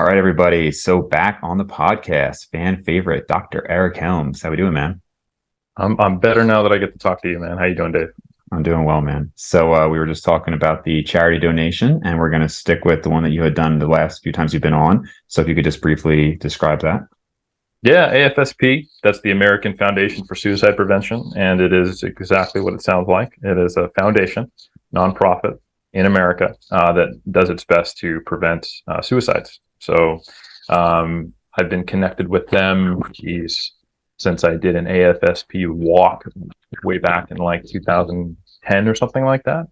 right, everybody. So back on the podcast, fan favorite, Dr. Eric Helms. How we doing, man? I'm better now that I get to talk to you, man. How you doing, Dave? I'm doing well, man. So we were just talking about the charity donation, and we're going to stick with the one that you had done the last few times you've been on. So if you could just briefly describe that. Yeah, AFSP, that's the American Foundation for Suicide Prevention, and it is exactly what it sounds like. It is a foundation, nonprofit in America that does its best to prevent suicides. So I've been connected with them, since I did an AFSP walk way back in like 2010 or something like that.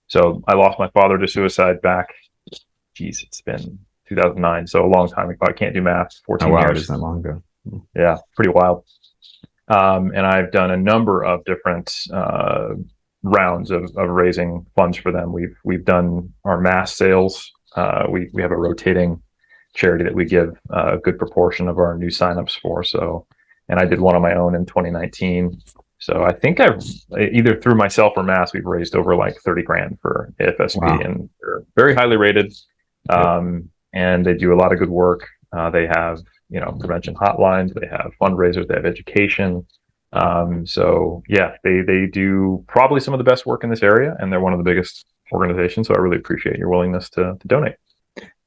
So I lost my father to suicide back, it's been 2009, so a long time ago. I can't do math. 14 Oh, wow, it years. isn't that long ago. Yeah, pretty wild. And I've done a number of different rounds of raising funds for them. We've done our mass sales. We have a rotating charity that we give a good proportion of our new signups for. So, and I did one on my own in 2019. So I think I've either through myself or mass, we've raised over like 30 grand for AFSP. Wow. And they're very highly rated. And they do a lot of good work. They have, prevention hotlines, they have fundraisers, they have education. So yeah, they do probably some of the best work in this area, and they're one of the biggest organizations. So I really appreciate your willingness to donate.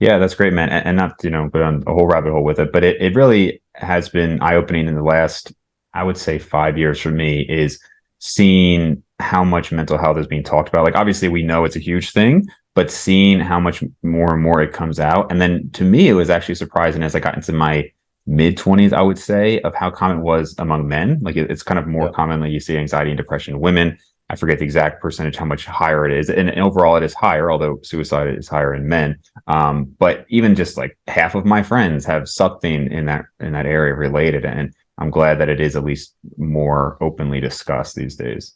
Yeah, that's great, man. And not, go on a whole rabbit hole with it, but it really has been eye-opening in the last, I would say 5 years for me, is seeing how much mental health is being talked about. Like, obviously we know it's a huge thing, but seeing how much more and more it comes out. And then to me, it was actually surprising as I got into my mid-20s, I would say, of how common it was among men. Like it's kind of more commonly you see anxiety and depression in women. I forget the exact percentage, how much higher it is. And overall it is higher, although suicide is higher in men. But even just like half of my friends have something in that area related. And I'm glad that it is at least more openly discussed these days.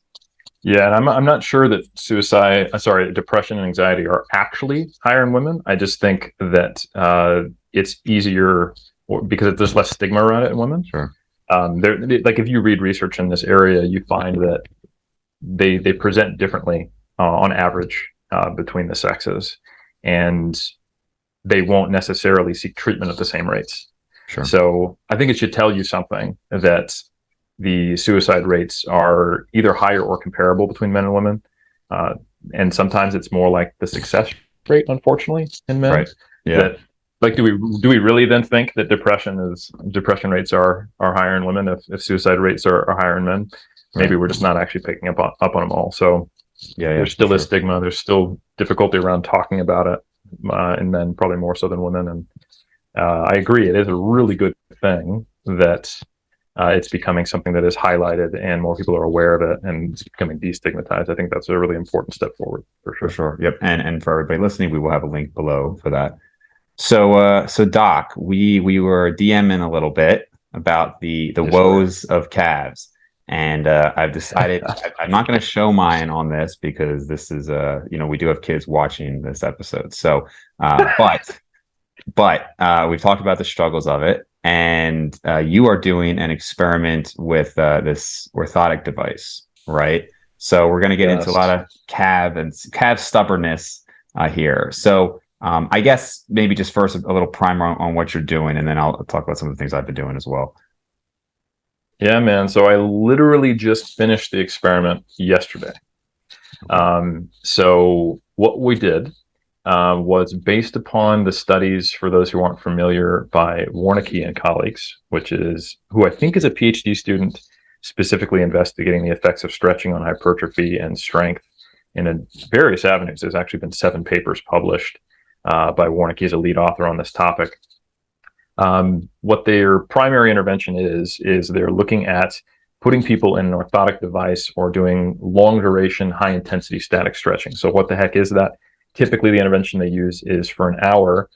Yeah, and I'm not sure that depression and anxiety are actually higher in women. I just think that it's easier because there's less stigma around it in women. Sure. Like if you read research in this area, you find that they present differently on average between the sexes, and they won't necessarily seek treatment at the same rates. Sure. So I think it should tell you something that the suicide rates are either higher or comparable between men and women. And sometimes it's more like the success rate, unfortunately, in men. Right. Yeah. Do we really then think that depression rates are higher in women if suicide rates are higher in men? Maybe we're just not actually picking up on them all. So there's still a stigma. There's still difficulty around talking about it in men, probably more so than women. And I agree, it is a really good thing that it's becoming something that is highlighted and more people are aware of it, and it's becoming destigmatized. I think that's a really important step forward for sure. For sure. Yep. And for everybody listening, we will have a link below for that. So Doc, we were DMing a little bit about the woes of calves. And I've decided I'm not going to show mine on this because this is we do have kids watching this episode. So but we've talked about the struggles of it, and you are doing an experiment with this orthotic device, right? So we're going to get into a lot of calf stubbornness here. So I guess maybe just first a little primer on what you're doing, and then I'll talk about some of the things I've been doing as well. Yeah, man. So I literally just finished the experiment yesterday. So what we did was based upon the studies, for those who aren't familiar, by Warnke and colleagues, who I think is a PhD student specifically investigating the effects of stretching on hypertrophy and strength in various avenues. There's actually been 7 papers published by Warnke as a lead author on this topic. What their primary intervention is they're looking at putting people in an orthotic device or doing long duration, high intensity static stretching. So what the heck is that? Typically the intervention they use is for an hour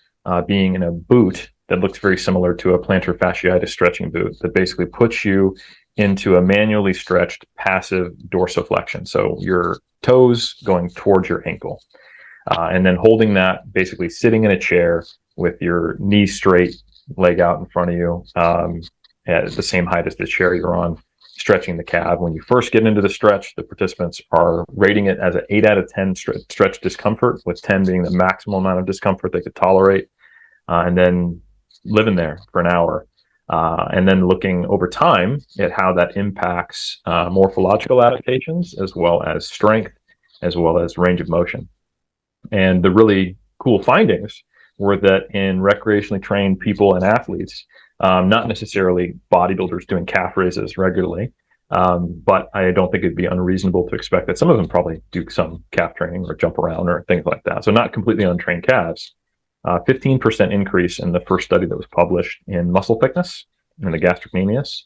being in a boot that looks very similar to a plantar fasciitis stretching boot that basically puts you into a manually stretched passive dorsiflexion. So your toes going towards your ankle. And then holding that, basically sitting in a chair with your knees straight, leg out in front of you at the same height as the chair you're on, stretching the calf. When you first get into the stretch, the participants are rating it as an 8 out of 10 stretch discomfort, with 10 being the maximal amount of discomfort they could tolerate. and then living there for an hour. And then looking over time at how that impacts morphological adaptations, as well as strength, as well as range of motion. And the really cool findings were that in recreationally trained people and athletes, not necessarily bodybuilders doing calf raises regularly, but I don't think it'd be unreasonable to expect that some of them probably do some calf training or jump around or things like that. So not completely untrained calves. 15% increase in the first study that was published in muscle thickness in the gastrocnemius.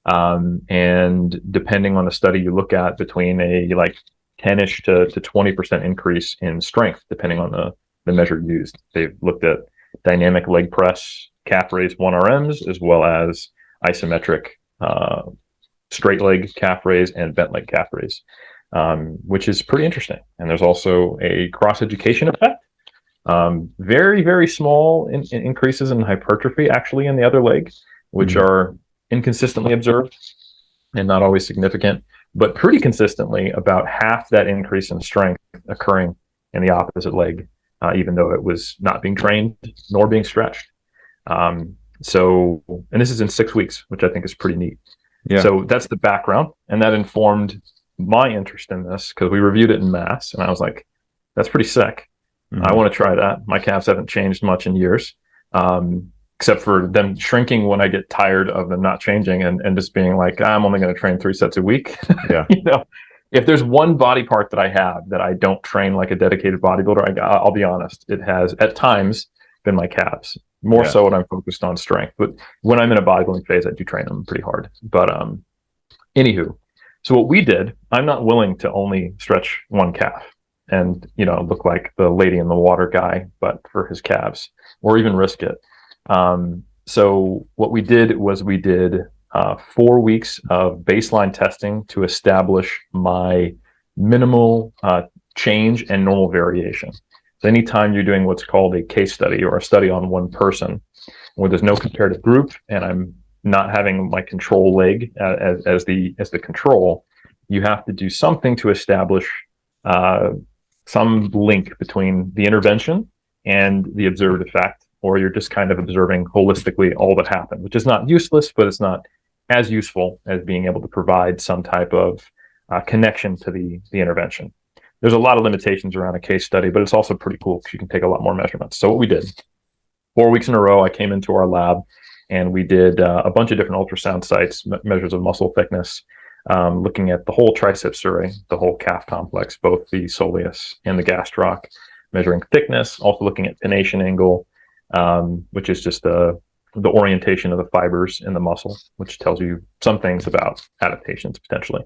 And depending on the study you look at, between a like 10-ish to 20% increase in strength, depending on the measure used. They've looked at dynamic leg press, calf raise 1RMs, as well as isometric straight leg calf raise and bent leg calf raise, which is pretty interesting. And there's also a cross education effect. Very, very small increases in hypertrophy actually in the other leg, which are inconsistently observed and not always significant, but pretty consistently about half that increase in strength occurring in the opposite leg, even though it was not being trained nor being stretched. And this is in 6 weeks, which I think is pretty neat. Yeah. So that's the background, and that informed my interest in this because we reviewed it in mass, and I was like, that's pretty sick. I want to try that. My calves haven't changed much in years, except for them shrinking when I get tired of them not changing and just being like, I'm only going to train 3 sets a week. Yeah. If there's one body part that I have that I don't train like a dedicated bodybuilder, I'll be honest, it has at times been my calves, more so when I'm focused on strength. But when I'm in a bodybuilding phase, I do train them pretty hard. But anywho, so what we did, I'm not willing to only stretch one calf and look like the lady in the water guy, but for his calves, or even risk it. So what we did was we did 4 weeks of baseline testing to establish my minimal change and normal variation. So anytime you're doing what's called a case study or a study on one person, where there's no comparative group and I'm not having my control leg as the control, you have to do something to establish some link between the intervention and the observed effect, or you're just kind of observing holistically all that happened, which is not useless, but it's not as useful as being able to provide some type of connection to the intervention. There's a lot of limitations around a case study, but it's also pretty cool because you can take a lot more measurements. So what we did, 4 weeks in a row, I came into our lab and we did a bunch of different ultrasound sites, measures of muscle thickness, looking at the whole triceps array, the whole calf complex, both the soleus and the gastroc, measuring thickness, also looking at pennation angle, which is just the orientation of the fibers in the muscle, which tells you some things about adaptations potentially.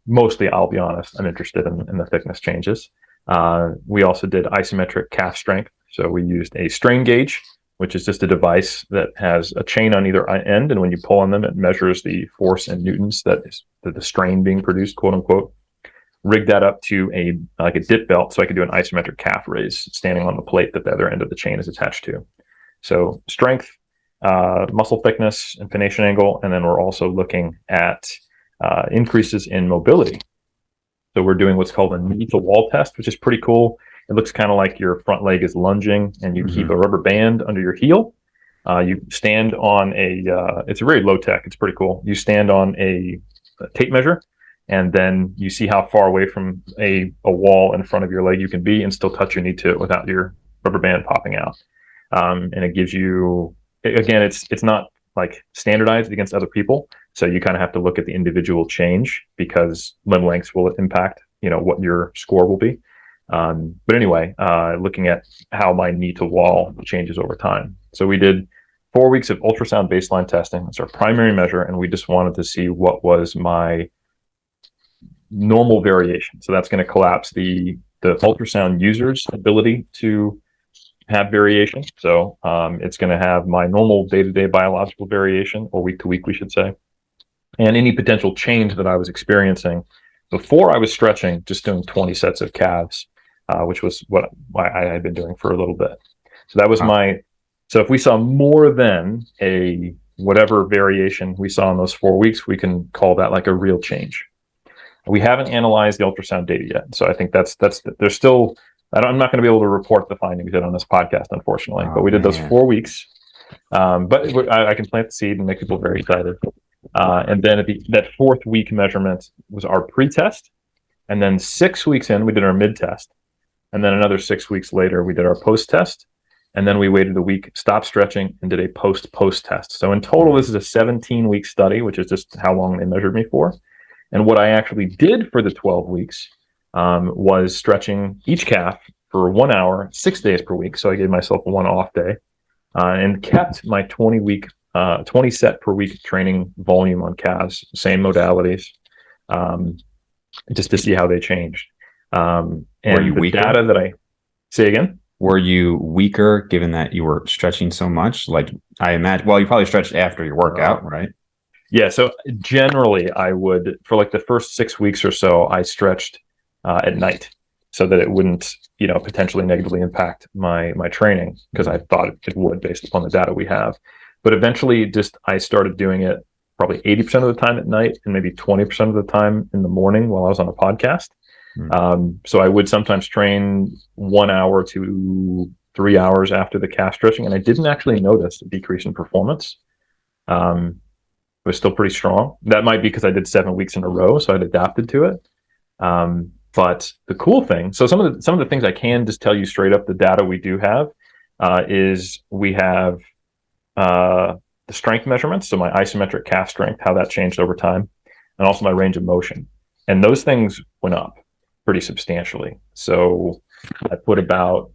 Mostly, I'll be honest, I'm interested in the thickness changes. We also did isometric calf strength. So we used a strain gauge, which is just a device that has a chain on either end. And when you pull on them, it measures the force in newtons that is the strain being produced, quote unquote. Rigged that up to a dip belt so I could do an isometric calf raise standing on the plate that the other end of the chain is attached to. So strength, muscle thickness, and pennation angle. And then we're also looking at increases in mobility. So we're doing what's called a knee to wall test, which is pretty cool. It looks kind of like your front leg is lunging and you keep a rubber band under your heel. You stand on it's very low tech. It's pretty cool. You stand on a tape measure, and then you see how far away from a wall in front of your leg you can be and still touch your knee to it without your rubber band popping out. And it gives you, again, it's not like standardized against other people. So you kind of have to look at the individual change because limb lengths will impact, what your score will be. But anyway, looking at how my knee to wall changes over time. So we did 4 weeks of ultrasound baseline testing. That's our primary measure. And we just wanted to see what was my normal variation. So that's going to collapse the ultrasound user's ability to have variation. So it's going to have my normal day-to-day biological variation, or week to week, we should say, and any potential change that I was experiencing before I was stretching, just doing 20 sets of calves, which was what I had been doing for a little bit. So that was so if we saw more than a whatever variation we saw in those 4 weeks, we can call that like a real change. We haven't analyzed the ultrasound data yet. So I think there's still I'm not going to be able to report the findings yet on this podcast, unfortunately, but Oh we did those man. 4 weeks. But I can plant the seed and make people very excited. And then that fourth week measurement was our pre-test. And then 6 weeks in, we did our mid-test. And then another 6 weeks later, we did our post-test. And then we waited a week, stopped stretching, and did a post test. So in total, this is a 17-week study, which is just how long they measured me for. And what I actually did for the 12 weeks was stretching each calf for 1 hour, 6 days per week. So I gave myself one off day and kept my 20 set per week training volume on calves, same modalities, just to see how they changed. And Were you the weaker? data that I say again. Were you weaker given that you were stretching so much? Like I imagine, well, you probably stretched after your workout, right? Yeah. So generally I would, for like the first 6 weeks or so, I stretched at night so that it wouldn't, potentially negatively impact my training, because I thought it would based upon the data we have. But eventually I started doing it probably 80% of the time at night and maybe 20% of the time in the morning while I was on a podcast. So I would sometimes train 1 hour to 3 hours after the calf stretching, and I didn't actually notice a decrease in performance. It was still pretty strong. That might be because I did 7 weeks in a row, so I'd adapted to it. But the cool thing, so some of the things I can just tell you straight up, the data we do have is we have the strength measurements, so my isometric calf strength, how that changed over time, and also my range of motion, and those things went up pretty substantially. So I put about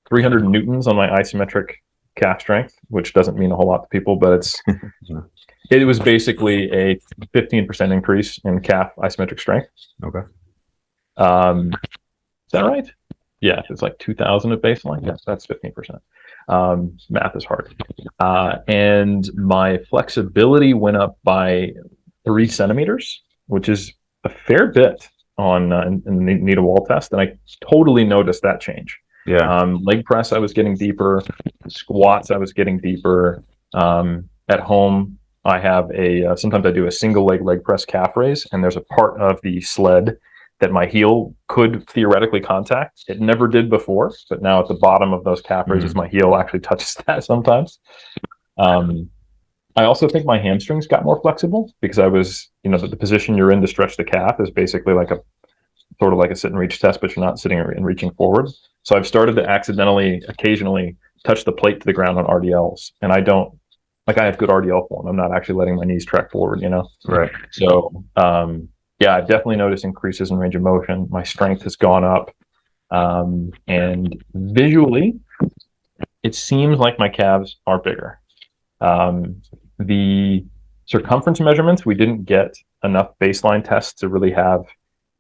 300 newtons on my isometric calf strength, which doesn't mean a whole lot to people, but it was basically a 15% increase in calf isometric strength. Okay. Is that right? Yeah, it's like 2,000 at baseline. Yes, that's 15%. Math is hard. And my flexibility went up by 3 centimeters, which is a fair bit on in the needle wall test, and I totally noticed that change. Yeah. Leg press, I was getting deeper. Squats, I was getting deeper. At home, I have sometimes I do a single leg press calf raise, and there's a part of the sled that my heel could theoretically contact. It never did before, but now at the bottom of those calf raises, my heel actually touches that sometimes. I also think my hamstrings got more flexible because I was, the position you're in to stretch the calf is basically like sort of like a sit and reach test, but you're not sitting and reaching forward. So I've started to occasionally touch the plate to the ground on RDLs, and I have good RDL form. I'm not actually letting my knees track forward, Right. So, yeah, I've definitely noticed increases in range of motion. My strength has gone up, and visually, it seems like my calves are bigger. The circumference measurements, we didn't get enough baseline tests to really have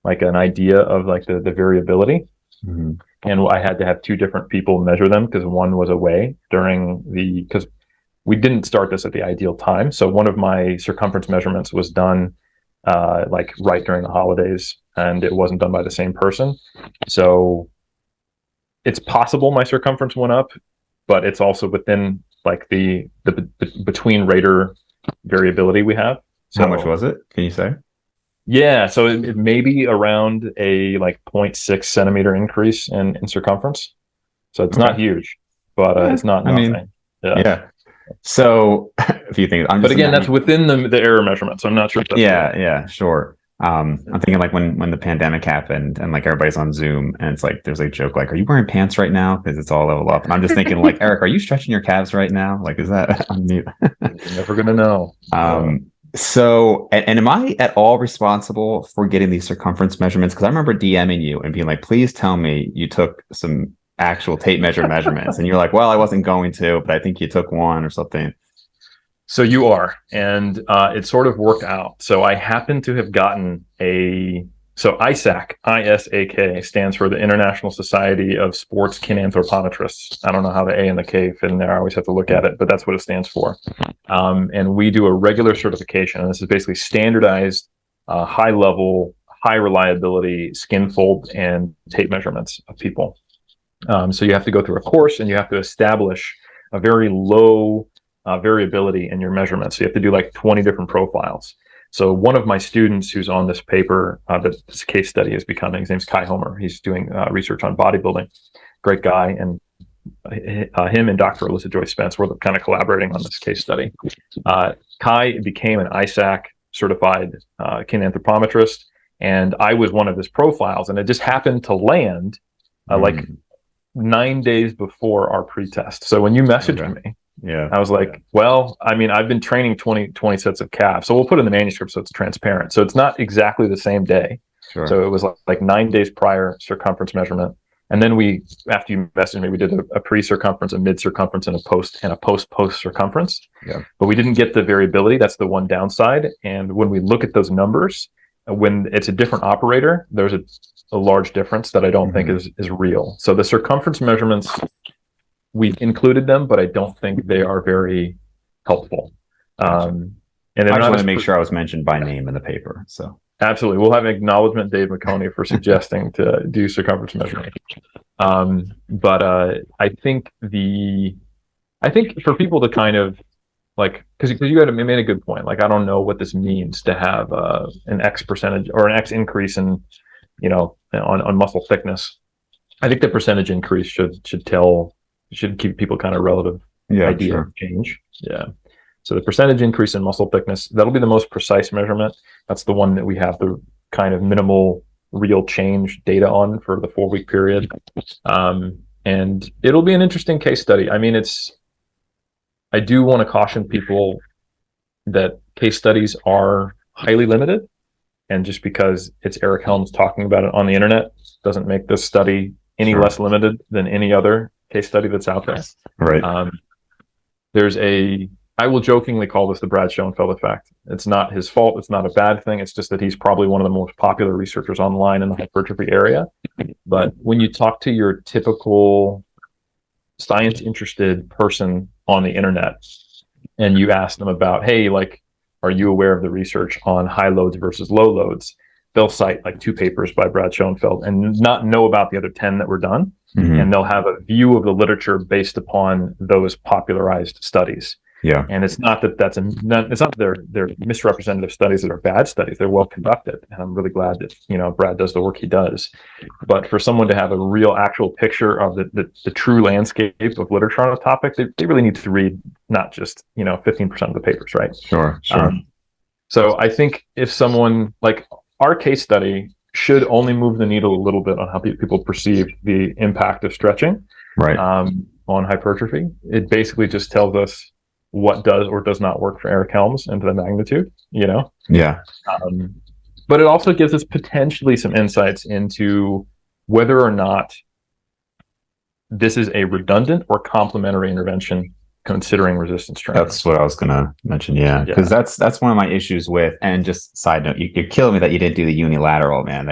like an idea of like the variability. And I had to have 2 different people measure them because one was away because we didn't start this at the ideal time. So one of my circumference measurements was done like right during the holidays, and it wasn't done by the same person. So it's possible my circumference went up, but it's also within like the between rater variability we have. So how much was it? Can you say? Yeah, so it may be around a like 0.6 centimeter increase in circumference. So it's not huge, but it's not nothing. Yeah. So a few things. But again, that's within the error measurement. So I'm not sure if that's right. Yeah, sure. I'm thinking like when the pandemic happened and like everybody's on Zoom and it's like there's a joke like, are you wearing pants right now? Because it's all level up. And I'm just thinking like, Eric, are you stretching your calves right now? Like, is that You're never gonna know. So, and am I at all responsible for getting these circumference measurements? Because I remember DMing you and being like, please tell me you took some actual tape measure measurements. And you're like, well, I wasn't going to, but I think you took one or something. So you are, and it sort of worked out. So I happen to have gotten so ISAK, I-S-A-K, stands for the International Society of Sports Kinanthropometrists. I don't know how the A and the K fit in there. I always have to look at it, but that's what it stands for. And we do a regular certification, and this is basically standardized, high level, high reliability skin fold and tape measurements of people. So you have to go through a course, and you have to establish a very low variability in your measurements. So you have to do like 20 different profiles. So one of my students who's on this paper that this case study is becoming, his name's Kai Homer. He's doing research on bodybuilding. Great guy. And him and Dr. Alyssa Joy Spence were kind of collaborating on this case study. Kai became an ISAC certified kinanthropometrist, and I was one of his profiles, and it just happened to land like 9 days before our pre-test. So when you messaged me, I was like, well, I mean, I've been training 20 sets of calves. So we'll put in the manuscript so it's transparent. So it's not exactly the same day. Sure. So it was like 9 days prior circumference measurement. And then after you messaged me, we did a pre-circumference, a mid-circumference, and a post circumference. Yeah. But we didn't get the variability. That's the one downside. And when we look at those numbers, when it's a different operator, there's a large difference that I don't think is real. So the circumference measurements, we included them, but I don't think they are very helpful. And I just want to make sure I was mentioned by name in the paper. So absolutely, we'll have an acknowledgement, Dave McConey, for suggesting to do circumference measurement. But I think for people to kind of like, because you made a good point. Like, I don't know what this means to have an X percentage or an X increase in, on muscle thickness. I think the percentage increase should keep people kind of relative idea of change. Yeah. So the percentage increase in muscle thickness, that'll be the most precise measurement. That's the one that we have the kind of minimal real change data on for the 4-week period. And it'll be an interesting case study. I mean, I do want to caution people that case studies are highly limited. And just because it's Eric Helms talking about it on the internet doesn't make this study any less limited than any other case study that's out there. Right. I will jokingly call this the Brad Schoenfeld effect. It's not his fault. It's not a bad thing. It's just that he's probably one of the most popular researchers online in the hypertrophy area. But when you talk to your typical science interested person on the internet and you ask them about, hey, like, are you aware of the research on high loads versus low loads? They'll cite like 2 papers by Brad Schoenfeld and not know about the other 10 that were done. And they'll have a view of the literature based upon those popularized studies. Yeah. And it's not that it's not that they're misrepresentative studies that are bad studies. They're well conducted. And I'm really glad that, Brad does the work he does. But for someone to have a real actual picture of the true landscape of literature on a topic, they really need to read not just, 15% of the papers, right? Sure. So I think if someone like our case study should only move the needle a little bit on how people perceive the impact of stretching on hypertrophy. It basically just tells us what does or does not work for Eric Helms and to the magnitude, Yeah. But it also gives us potentially some insights into whether or not this is a redundant or complementary intervention considering resistance training. That's what I was going to mention. Yeah. Because that's one of my issues with, and just side note, you're killing me that you didn't do the unilateral, man,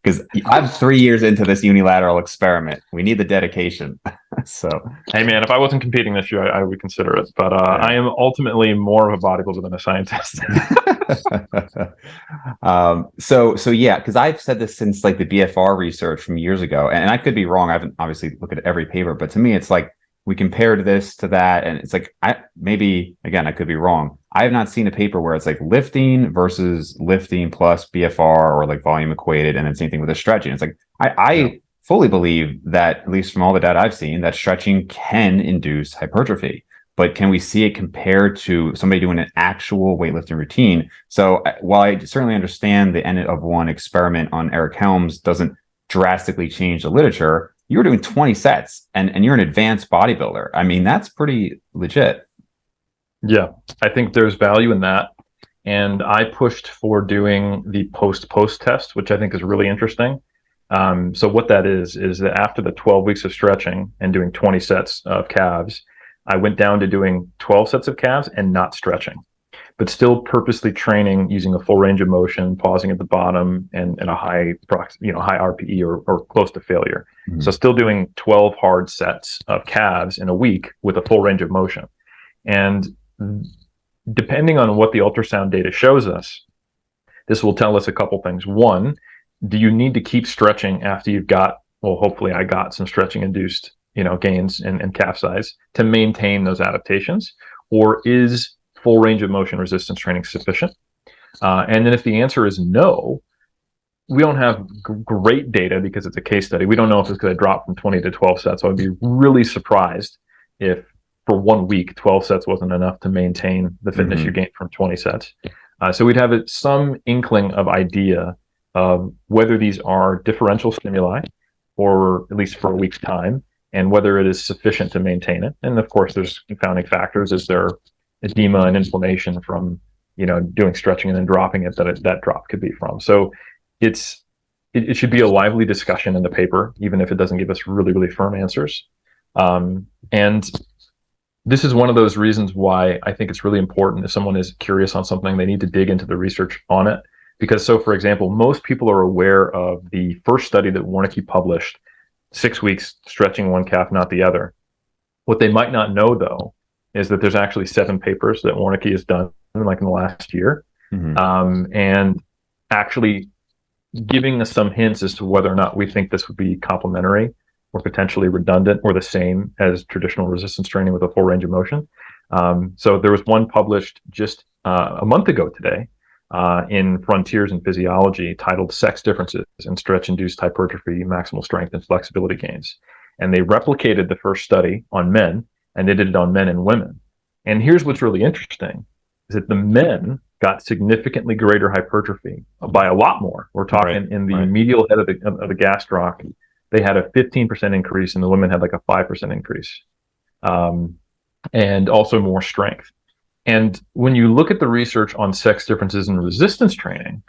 because I'm 3 years into this unilateral experiment. We need the dedication. So, hey man, if I wasn't competing this year, I would consider it, but I am ultimately more of a bodybuilder than a scientist. So yeah, because I've said this since like the BFR research from years ago, and I could be wrong. I haven't obviously looked at every paper, but to me, it's like, we compared this to that, and it's like I could be wrong. I have not seen a paper where it's like lifting versus lifting plus BFR or like volume equated, and then same thing with the stretching. It's like I fully believe that, at least from all the data I've seen, that stretching can induce hypertrophy. But can we see it compared to somebody doing an actual weightlifting routine? So while I certainly understand the N of 1 experiment on Eric Helms doesn't drastically change the literature, you were doing 20 sets and you're an advanced bodybuilder. I mean, that's pretty legit. Yeah, I think there's value in that. And I pushed for doing the post test, which I think is really interesting. So what that is that after the 12 weeks of stretching and doing 20 sets of calves, I went down to doing 12 sets of calves and not stretching, but still purposely training using a full range of motion, pausing at the bottom and a high RPE or close to failure. Mm-hmm. So still doing 12 hard sets of calves in a week with a full range of motion. And depending on what the ultrasound data shows us, this will tell us a couple things. One, do you need to keep stretching after you've got, well, hopefully I got some stretching induced, gains in calf size to maintain those adaptations, or is full range of motion resistance training sufficient? And then if the answer is no, we don't have great data because it's a case study. We don't know if it's going to drop from 20 to 12 sets. So I'd be really surprised if for 1 week, 12 sets wasn't enough to maintain the fitness you gained from 20 sets. So we'd have some inkling of idea of whether these are differential stimuli, or at least for a week's time, and whether it is sufficient to maintain it. And of course, there's confounding factors. Is there edema and inflammation from doing stretching and then dropping it that drop could be from? So it should be a lively discussion in the paper, even if it doesn't give us really, really firm answers. And this is one of those reasons why I think it's really important, if someone is curious on something, they need to dig into the research on it. Because, so for example, most people are aware of the first study that Warnke published, 6 weeks stretching one calf, not the other. What they might not know, though, is that there's actually 7 papers that Warnke has done like in the last year. And actually giving us some hints as to whether or not we think this would be complementary or potentially redundant or the same as traditional resistance training with a full range of motion. So there was one published just a month ago today in Frontiers in Physiology titled Sex Differences in Stretch-Induced Hypertrophy, Maximal Strength, and Flexibility Gains. And they replicated the first study on men, and they did it on men and women. And here's what's really interesting, is that the men got significantly greater hypertrophy by a lot more. We're talking in the medial head of the gastroc, they had a 15% increase, and the women had like a 5% increase, and also more strength. And when you look at the research on sex differences in resistance training,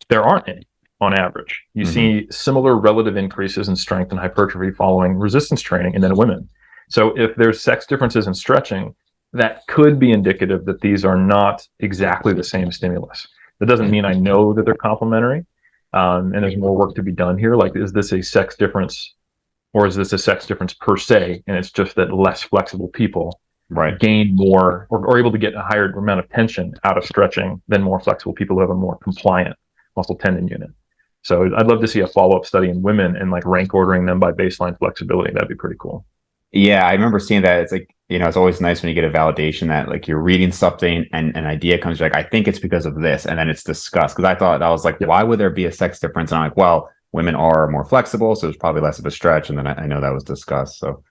there aren't any on average. You see similar relative increases in strength and hypertrophy following resistance training in men and women. So if there's sex differences in stretching, that could be indicative that these are not exactly the same stimulus. That doesn't mean I know that they're complementary, and there's more work to be done here. Like, is this a sex difference, or is this a sex difference per se, and it's just that less flexible people gain more or are able to get a higher amount of tension out of stretching than more flexible people who have a more compliant muscle tendon unit? So I'd love to see a follow-up study in women and like rank ordering them by baseline flexibility. That'd be pretty cool. Yeah, I remember seeing that. It's like, it's always nice when you get a validation that like you're reading something and an idea comes, like, I think it's because of this, and then it's discussed. Because I was like, why would there be a sex difference? And I'm like, well, women are more flexible, so there's probably less of a stretch. And then I know that was discussed. So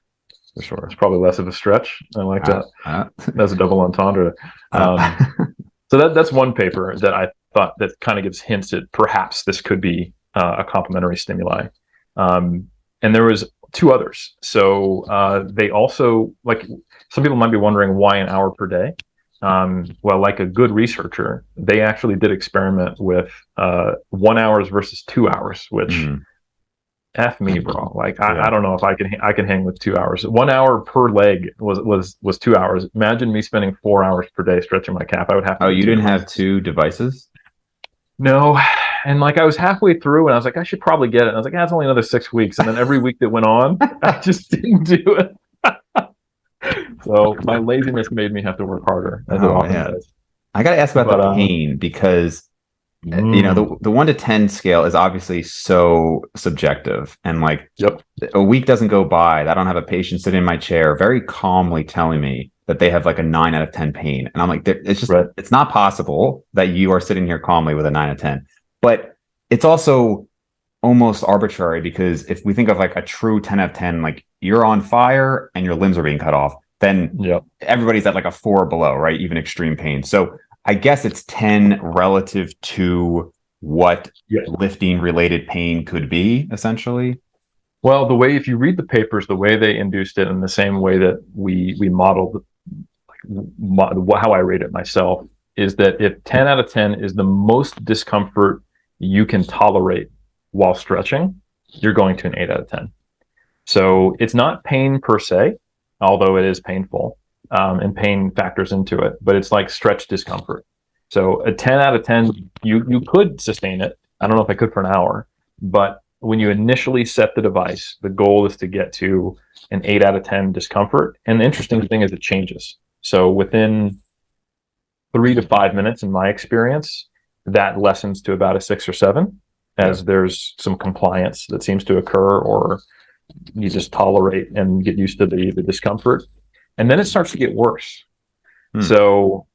for sure, it's probably less of a stretch. I like that. That's a double entendre. So that's one paper that I thought that kind of gives hints that perhaps this could be a complementary stimuli. And there was 2 others. So they also, like, some people might be wondering why an hour per day. Well, like a good researcher, they actually did experiment with 1 hour versus 2 hours, which F me, bro. Like, I don't know if I can hang with 2 hours. 1 hour per leg was 2 hours. Imagine me spending 4 hours per day stretching my calf. I would have to. Oh, you didn't have 2 devices? No. And like, I was halfway through and I was like, I should probably get it. And I was like, it's only another 6 weeks. And then every week that went on, I just didn't do it. So my laziness made me have to work harder. As it often does. I got to ask about the pain, because the 1 to 10 scale is obviously so subjective, and like a week doesn't go by that I don't have a patient sitting in my chair very calmly telling me that they have like a 9 out of 10 pain. And I'm like, it's just, it's not possible that you are sitting here calmly with a 9 out of 10. But it's also almost arbitrary, because if we think of like a true 10 out of 10, like you're on fire and your limbs are being cut off, then everybody's at like a 4 below, right? Even extreme pain. So I guess it's 10 relative to what lifting related pain could be, essentially. Well, if you read the papers, the way they induced it in the same way that we modeled how I rate it myself, is that if 10 out of 10 is the most discomfort you can tolerate while stretching, you're going to an 8 out of 10. So it's not pain per se, although it is painful, and pain factors into it, but it's like stretch discomfort. So a 10 out of 10, you could sustain it. I don't know if I could for an hour, but when you initially set the device, the goal is to get to an 8 out of 10 discomfort. And the interesting thing is it changes. So within 3 to 5 minutes, in my experience, that lessens to about a 6 or 7, as there's some compliance that seems to occur, or you just tolerate and get used to the discomfort. And then it starts to get worse. So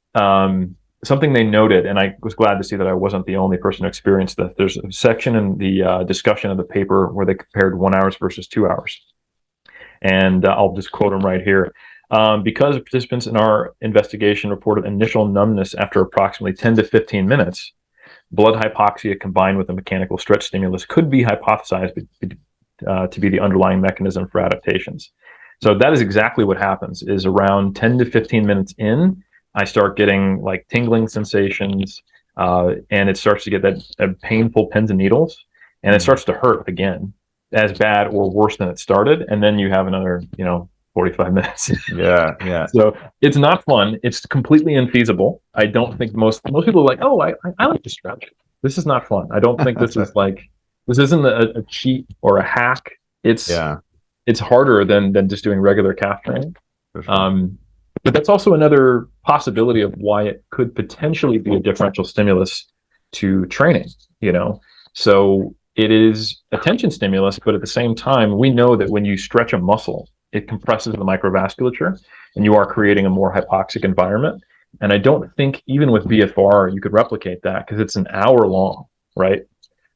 something they noted, and I was glad to see that I wasn't the only person who experienced this. There's a section in the discussion of the paper where they compared 1 hour versus 2 hours. And I'll just quote them right here. Because participants in our investigation reported initial numbness after approximately 10 to 15 minutes, blood hypoxia combined with a mechanical stretch stimulus could be hypothesized to be the underlying mechanism for adaptations. So that is exactly what happens, is around 10 to 15 minutes in, I start getting like tingling sensations, and it starts to get that painful pins and needles, and it starts to hurt again, as bad or worse than it started. And then you have another, 45 minutes. Yeah. So it's not fun. It's completely infeasible. I don't think most people are like, oh, I like to stretch. This is not fun. I don't think this is like, this isn't a cheat or a hack. Yeah. It's harder than just doing regular calf training. For sure. But that's also another possibility of why it could potentially be a differential stimulus to training, So it is a tension stimulus, but at the same time, we know that when you stretch a muscle, it compresses the microvasculature and you are creating a more hypoxic environment. And I don't think even with BFR, you could replicate that because it's an hour long, right?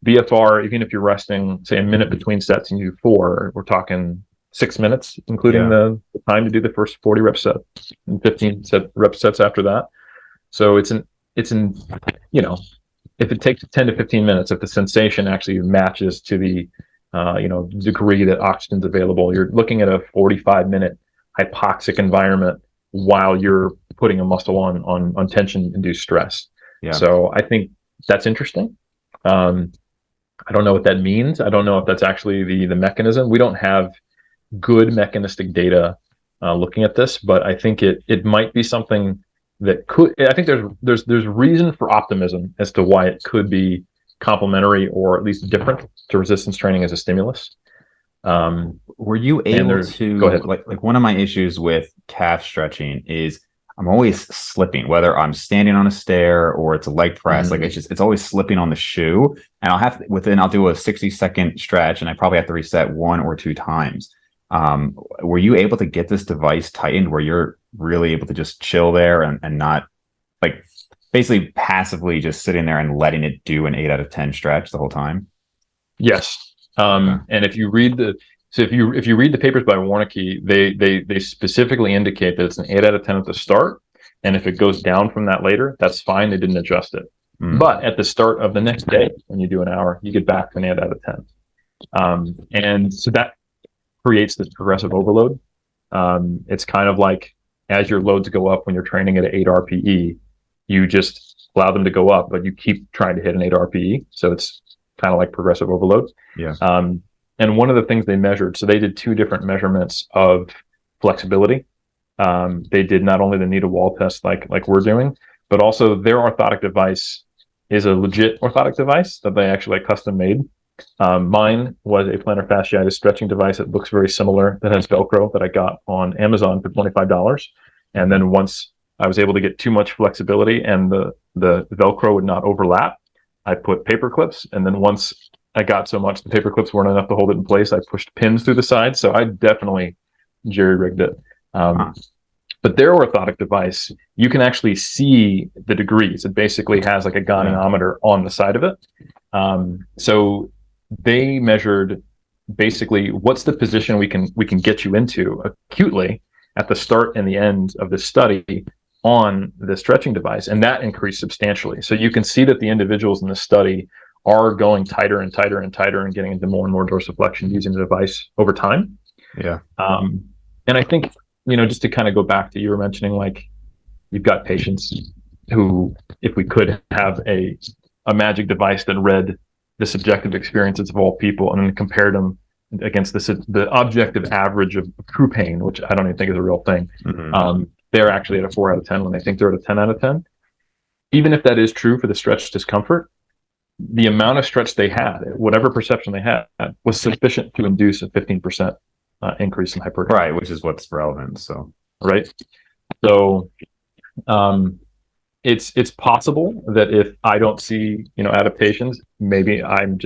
BFR, even if you're resting, say, a minute between sets and you do 4, we're talking 6 minutes, including the time to do the first 40 rep set and 15 rep sets after that. So it's if it takes 10 to 15 minutes, if the sensation actually matches to the, degree that oxygen's available, you're looking at a 45-minute hypoxic environment while you're putting a muscle on tension-induced stress. Yeah. So I think that's interesting. I don't know what that means. I don't know if that's actually the mechanism. We don't have good mechanistic data looking at this, but I think it might be something that could. I think there's reason for optimism as to why it could be complementary or at least different to resistance training as a stimulus. Were you able to go ahead. Like one of my issues with calf stretching is I'm always slipping, whether I'm standing on a stair or it's a leg press. Like it's always slipping on the shoe, and I'll do a 60-second stretch, and I probably have to reset 1 or 2 times. Were you able to get this device tightened where you're really able to just chill there and not like basically passively just sitting there and letting it do an 8 out of 10 stretch the whole time? Yes. And if you read if you read the papers by Warnke, they specifically indicate that it's an 8 out of 10 at the start, and if it goes down from that later, that's fine. They didn't adjust it. But at the start of the next day, when you do an hour, you get back to an 8 out of 10. And so that creates this progressive overload. It's kind of like as your loads go up when you're training at an 8 RPE, you just allow them to go up, but you keep trying to hit an 8 RPE. So it's kind of like progressive overload. Yeah. And one of the things they measured, so they did 2 different measurements of flexibility. They did not only the knee to wall test like we're doing, but also their orthotic device is a legit orthotic device that they actually custom made. Mine was a plantar fasciitis stretching device that looks very similar, that has Velcro, that I got on Amazon for $25. And then once I was able to get too much flexibility and the Velcro would not overlap, I put paper clips. And then once I got so much the paper clips weren't enough to hold it in place, I pushed pins through the sides. So I definitely jerry-rigged it. But their orthotic device, you can actually see the degrees. It basically has like a goniometer on the side of it. So they measured basically what's the position we can get you into acutely at the start and the end of the study on the stretching device, and that increased substantially. So you can see that the individuals in the study are going tighter and tighter and tighter and getting into more and more dorsiflexion using the device over time. Yeah. And I think, just to kind of go back to, you were mentioning, like, you've got patients who, if we could have a magic device that read the subjective experiences of all people and then compared them against the objective average of true pain, which I don't even think is a real thing. They're actually at a 4 out of 10 when they think they're at a 10 out of 10. Even if that is true for the stretch discomfort, the amount of stretch they had, whatever perception they had, was sufficient to induce a 15% increase in hypertrophy. Right, which is what's relevant. So it's possible that if I don't see adaptations, maybe I'm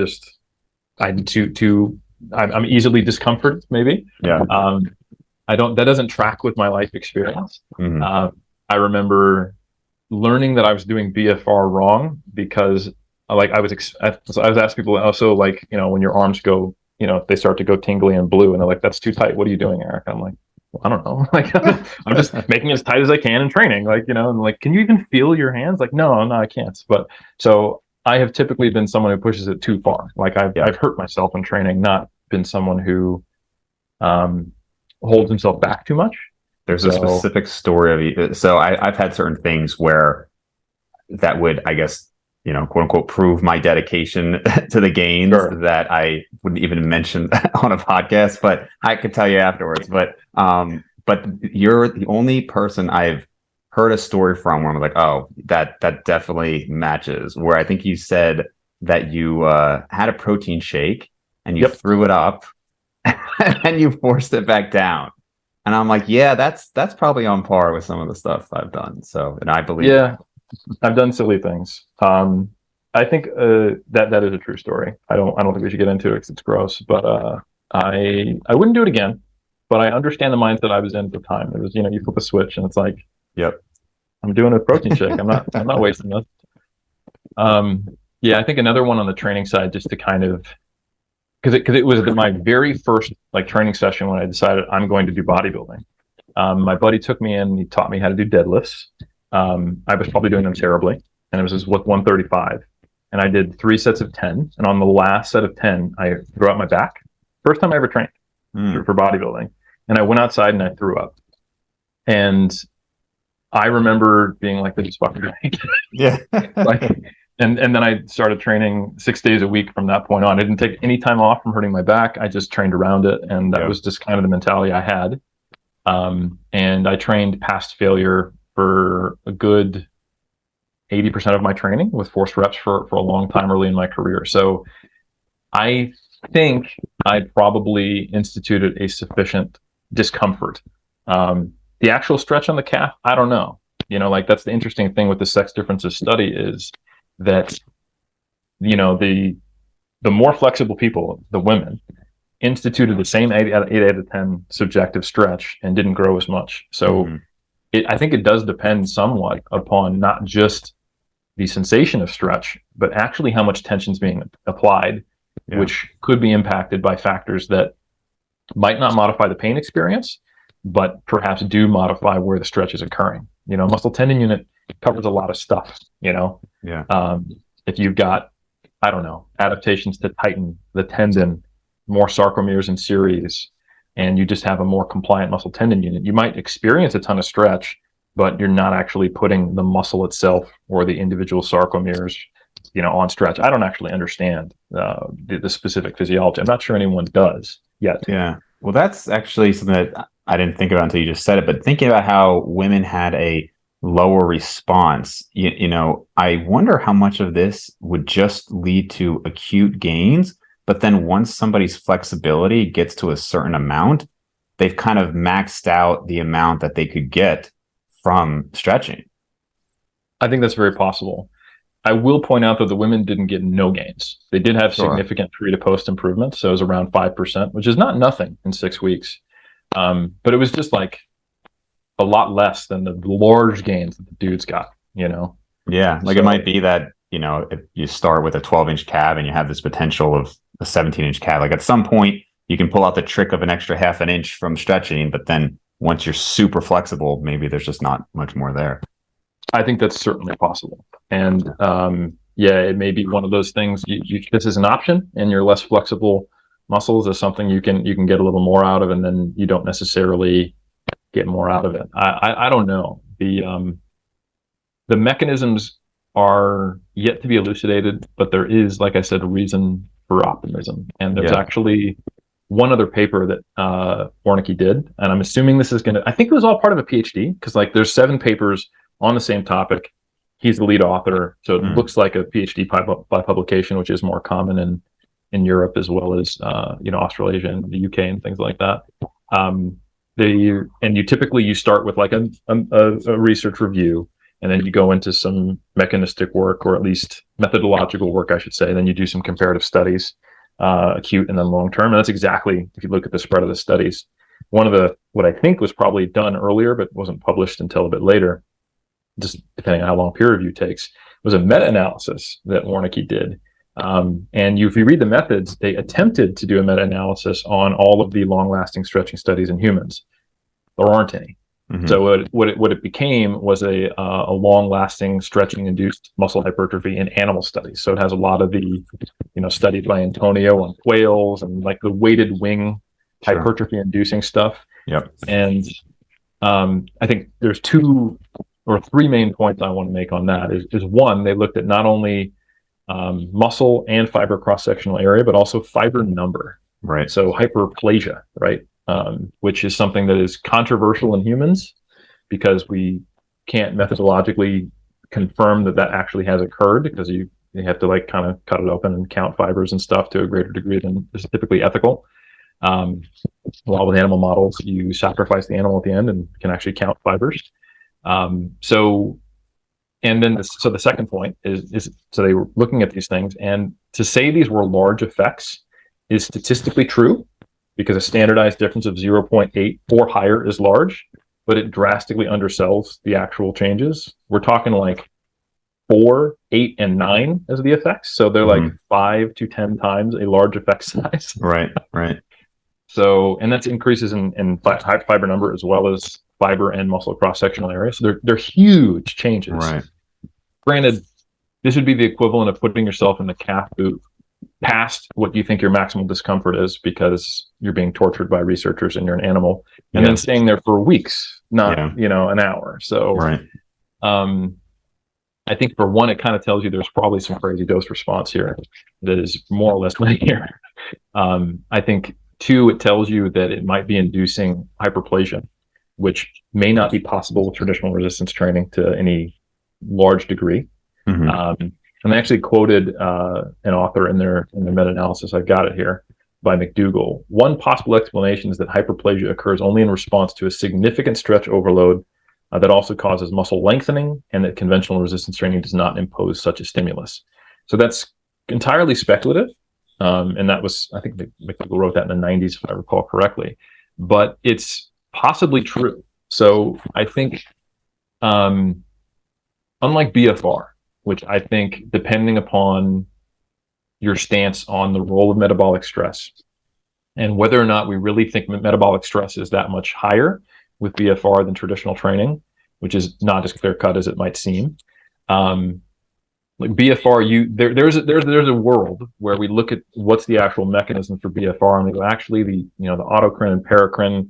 easily discomforted. Maybe that doesn't track with my life experience. I remember learning that I was doing BFR wrong because like I was asking people also, like, when your arms go, they start to go tingly and blue, and they're like, that's too tight. What are you doing, Eric? I'm like, well, I don't know. Like, I'm just making it as tight as I can in training. Like, and like, can you even feel your hands? Like, no, I can't. But so I have typically been someone who pushes it too far. Like Yeah. I've hurt myself in training, not been someone who um, holds himself back too much. There's a So specific story of so I've had certain things where that would, I guess, quote unquote, prove my dedication to the gains sure. that I wouldn't even mention on a podcast, but I could tell you afterwards. But you're the only person I've heard a story from where I'm like, oh, that definitely matches. Where I think you said that you had a protein shake and you Yep. threw it up and you forced it back down. And I'm like, yeah, that's probably on par with some of the stuff I've done. So, and I believe it. Yeah. I've done silly things. I think that is a true story. I don't think we should get into it because it's gross. But I wouldn't do it again. But I understand the mindset I was in at the time. It was, you flip a switch and it's like, Yep. I'm doing a protein shake. I'm not wasting this. Yeah, I think another one on the training side, just to kind of, because it was my very first like training session when I decided I'm going to do bodybuilding. My buddy took me in. He taught me how to do deadlifts. I was probably doing them terribly, and it was just with 135. And I did 3 sets of 10. And on the last set of 10, I threw out my back. First time I ever trained for bodybuilding. And I went outside and I threw up. And I remember being like, this is fucking great. Yeah. Like, and then I started training 6 days a week from that point on. I didn't take any time off from hurting my back. I just trained around it. And that was just kind of the mentality I had. And I trained past failure for a good 80% of my training with forced reps for a long time early in my career. So I think I probably instituted a sufficient discomfort. The actual stretch on the calf, I don't know. Like that's the interesting thing with the sex differences study is that, the more flexible people, the women, instituted the same 8 out of 10 subjective stretch and didn't grow as much. So I think it does depend somewhat upon not just the sensation of stretch, but actually how much tension is being applied, which could be impacted by factors that might not modify the pain experience, but perhaps do modify where the stretch is occurring. Muscle tendon unit covers a lot of stuff, if you've got, I don't know, adaptations to tighten the tendon, more sarcomeres in series, and you just have a more compliant muscle tendon unit, you might experience a ton of stretch, but you're not actually putting the muscle itself or the individual sarcomeres, on stretch. I don't actually understand the specific physiology. I'm not sure anyone does yet. Yeah. Well, that's actually something that I didn't think about until you just said it, but thinking about how women had a lower response, I wonder how much of this would just lead to acute gains. But then once somebody's flexibility gets to a certain amount, they've kind of maxed out the amount that they could get from stretching. I think that's very possible. I will point out that the women didn't get no gains. They did have significant pre to post improvements. So it was around 5%, which is not nothing in 6 weeks. But it was just like a lot less than the large gains that the dudes got, Yeah. Like it might be that, if you start with a 12-inch calf and you have this potential of a 17-inch calf, like at some point you can pull out the trick of an extra half an inch from stretching, but then once you're super flexible, maybe there's just not much more there. I think that's certainly possible. And it may be one of those things. This is an option, and your less flexible muscles is something you can get a little more out of, and then you don't necessarily get more out of it. I don't know. The mechanisms are yet to be elucidated, but there is, like I said, a reason for optimism. And there's actually one other paper that Warnicki did, and I'm assuming this is I think it was all part of a PhD, because like there's 7 papers on the same topic. He's the lead author, so it looks like a PhD by publication, which is more common in Europe as well as Australasia and the UK and things like that. You typically start with like a research review, and then you go into some mechanistic work, or at least methodological work, I should say. Then you do some comparative studies, acute and then long term. And that's exactly, if you look at the spread of the studies, one of what I think was probably done earlier but wasn't published until a bit later, just depending on how long peer review takes, was a meta-analysis that Warnke did. And if you read the methods, they attempted to do a meta-analysis on all of the long-lasting stretching studies in humans. There aren't any. Mm-hmm. So what it became was a long-lasting stretching-induced muscle hypertrophy in animal studies. So it has a lot of the, studied by Antonio on whales and like the weighted wing hypertrophy-inducing stuff. Yep. And I think there's 2 or 3 main points I want to make on that. Is one, they looked at not only muscle and fiber cross-sectional area, but also fiber number. Right. So hyperplasia, right? Which is something that is controversial in humans because we can't methodologically confirm that actually has occurred, because you have to like kind of cut it open and count fibers and stuff to a greater degree than is typically ethical. While with animal models, you sacrifice the animal at the end and can actually count fibers. So the second point is so they were looking at these things, and to say these were large effects is statistically true, because a standardized difference of 0.8 or higher is large, but it drastically undersells the actual changes. We're talking like 4, 8, and 9 as the effects. So they're like 5 to 10 times a large effect size. Right. So, and that's increases in fiber number as well as fiber and muscle cross-sectional area. So they're huge changes. Right. Granted, this would be the equivalent of putting yourself in the calf boot past what you think your maximal discomfort is, because you're being tortured by researchers and you're an animal, and then staying there for weeks, not an hour. So right. I think for one, it kind of tells you there's probably some crazy dose response here that is more or less linear. I think 2, it tells you that it might be inducing hyperplasia, which may not be possible with traditional resistance training to any large degree. Mm-hmm. And I actually quoted an author in their meta-analysis. I've got it here, by McDougall. One possible explanation is that hyperplasia occurs only in response to a significant stretch overload that also causes muscle lengthening, and that conventional resistance training does not impose such a stimulus. So that's entirely speculative. And that was, I think McDougall wrote that in the 90s, if I recall correctly. But it's possibly true. So I think, unlike BFR, which I think, depending upon your stance on the role of metabolic stress and whether or not we really think metabolic stress is that much higher with BFR than traditional training, which is not as clear cut as it might seem. Like BFR, there's a world where we look at what's the actual mechanism for BFR, and we go, actually the autocrine and paracrine,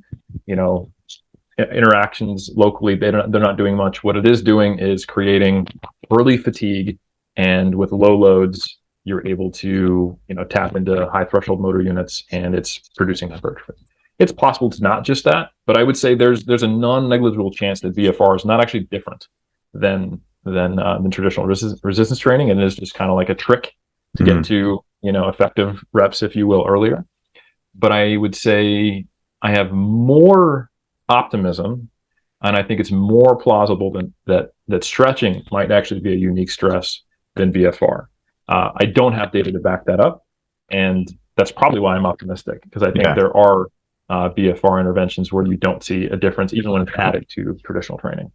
interactions locally, they're not doing much. What it is doing is creating early fatigue, and with low loads, you're able to tap into high threshold motor units, and it's producing hypertrophy. It's possible it's not just that, but I would say there's a non-negligible chance that BFR is not actually different than traditional resistance training, and it is just kind of like a trick to get to effective reps, if you will, earlier. But I would say I have more optimism, and I think it's more plausible that stretching might actually be a unique stress than BFR. I don't have data to back that up, and that's probably why I'm optimistic, because I think there are BFR interventions where you don't see a difference even when it's added to traditional training.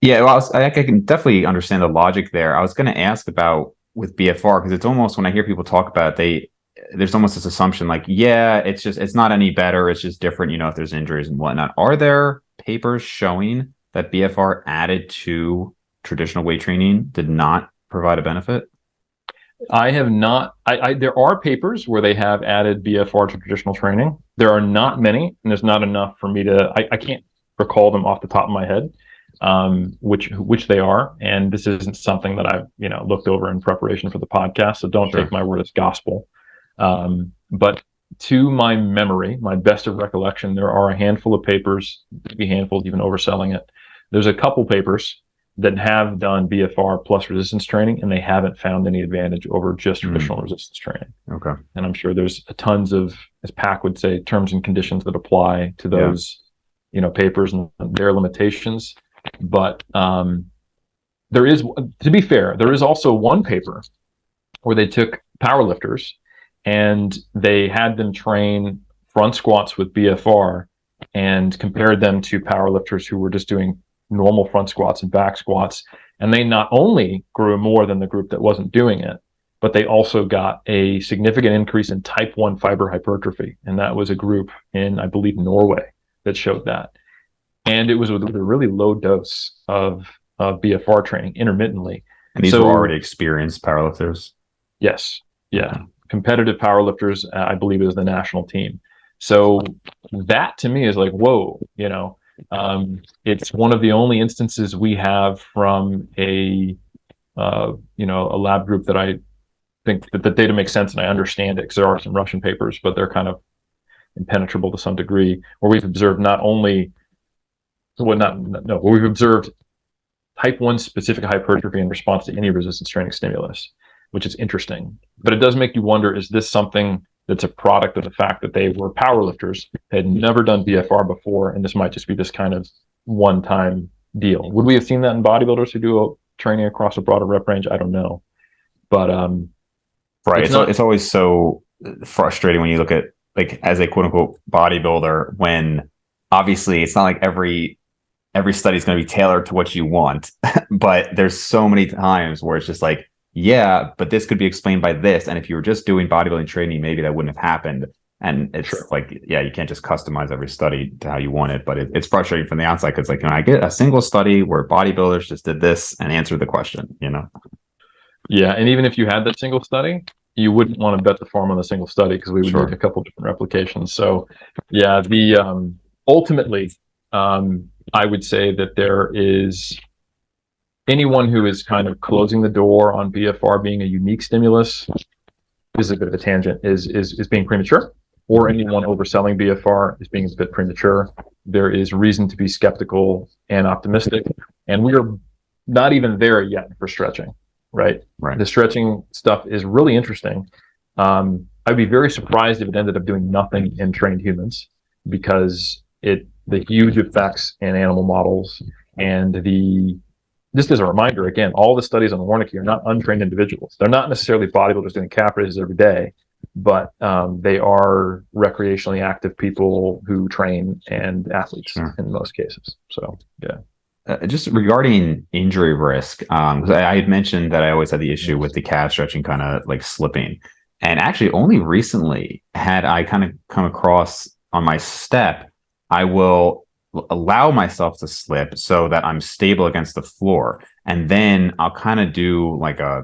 Yeah, well, I can definitely understand the logic there. I was going to ask about with BFR, because it's almost, when I hear people talk about it, there's almost this assumption like, it's not any better. It's just different, if there's injuries and whatnot. Are there papers showing that BFR added to traditional weight training did not provide a benefit? I have not. There are papers where they have added BFR to traditional training. There are not many, and there's not enough for me to. I can't recall them off the top of my head, which they are. And this isn't something that I've looked over in preparation for the podcast, so don't take my word as gospel. But to my memory, my best of recollection, there are a handful of papers, maybe handful, even overselling it. There's a couple papers that have done BFR plus resistance training, and they haven't found any advantage over just traditional resistance training. Okay. And I'm sure there's tons of, as Pac would say, terms and conditions that apply to those, papers and their limitations. But there is, to be fair, there is also one paper where they took powerlifters and they had them train front squats with BFR and compared them to powerlifters who were just doing normal front squats and back squats. And they not only grew more than the group that wasn't doing it, but they also got a significant increase in type 1 fiber hypertrophy. And that was a group in, I believe, Norway that showed that. And it was with a really low dose of BFR training intermittently. And these were already experienced powerlifters? Yes. Yeah. Competitive powerlifters, I believe it was the national team. So that to me is like, whoa, it's one of the only instances we have from a lab group that I think that the data makes sense and I understand it, because there are some Russian papers, but they're kind of impenetrable to some degree, where we've observed we've observed type 1 specific hypertrophy in response to any resistance training stimulus, which is interesting. But it does make you wonder, is this something that's a product of the fact that they were powerlifters, had never done BFR before, and this might just be this kind of one-time deal? Would we have seen that in bodybuilders who do a training across a broader rep range? I don't know. But right, it's always so frustrating when you look at, like, as a quote-unquote bodybuilder, when obviously it's not like every study is going to be tailored to what you want, but there's so many times where it's just like, yeah, but this could be explained by this, and if you were just doing bodybuilding training, maybe that wouldn't have happened. And it's like, yeah, you can't just customize every study to how you want it, but it's frustrating from the outside, because like, I get a single study where bodybuilders just did this and answered the question, Yeah, and even if you had that single study, you wouldn't want to bet the farm on the single study, because we would need a couple different replications. So yeah, ultimately, I would say that there is anyone who is kind of closing the door on BFR being a unique stimulus, this is a bit of a tangent, is being premature, or anyone overselling BFR is being a bit premature. There is reason to be skeptical and optimistic, and we are not even there yet for stretching, right? The stretching stuff is really interesting. I'd be very surprised if it ended up doing nothing in trained humans, because the huge effects in animal models, and just as a reminder, again, all the studies on Wernicke are not untrained individuals. They're not necessarily bodybuilders doing calf raises every day, but they are recreationally active people who train, and athletes in most cases. So, yeah. Just regarding injury risk, because I had mentioned that I always had the issue with the calf stretching kind of like slipping. And actually only recently had I kind of come across on my step, I will allow myself to slip so that I'm stable against the floor. And then I'll kind of do like a